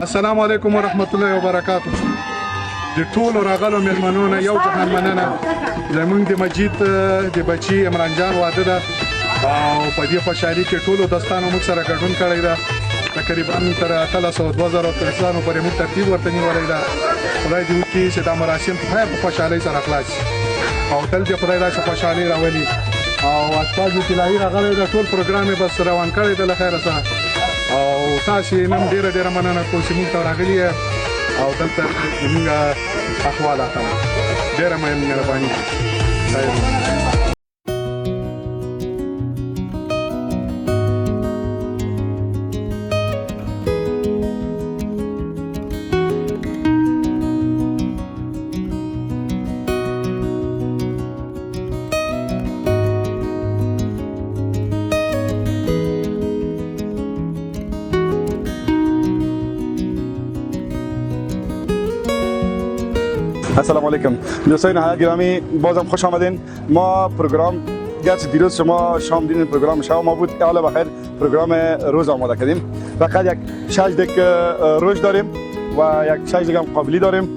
السلام علیکم ورحمت الله وبرکاته. د ټولو راغلو میلمنو نه یو جهان مننه. زمونږ د مجید د بچي عمران جان واده ده او په دې خوشحالي کې ټولو دوستانو موږ سره ګډون کړی ده. تقریبا تر 300 کسانو پورې موږ ترتیب ورته نیولی ده. خدای دې وکړي چې دا مراسم په خوشحالۍ سره خلاص شي او تل دې خدای داسې خوشحالي راولي. او استازي طلایي راغلی ده، ټول پروګرام یې بس روان کړی ده له خیره سره. او تاسو نن ډیره مننه کوم چې موږ ته راغلي او دلته زموږ احوال اخلو. ډیره مهرباني. السلام علیکم دوستان گرامی، بازم خوش آمدین. ما پروگرام گرچه دیروز شما شام دیدین پروگرام شام بود، حالا بخیر پروگرام روز آماده کردیم. فقط یک 6 دقیقه روش داریم و یک 6 دقیقه قابلی داریم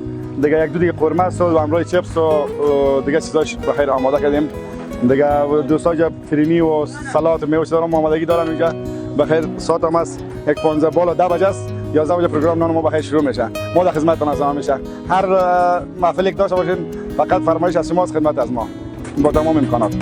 دیگه. یک دو دیگه قرمه است و همراه چپس و دیگه چیزاش بخیر آماده کردیم دیگه. دوستا فرینی و سالاد میوه دارم آمادگی دارم اینجا بخیر. ساعت هم است 1:15 بالا 10 بجه است. 11 بجه پروگرام نان ما بخیر شروع میشه. ما در خدمتتون هستیم همیشه. هر محفلی که داشته باشین فقط فرمایش از شماست، خدمت از ما با تمام امکانات.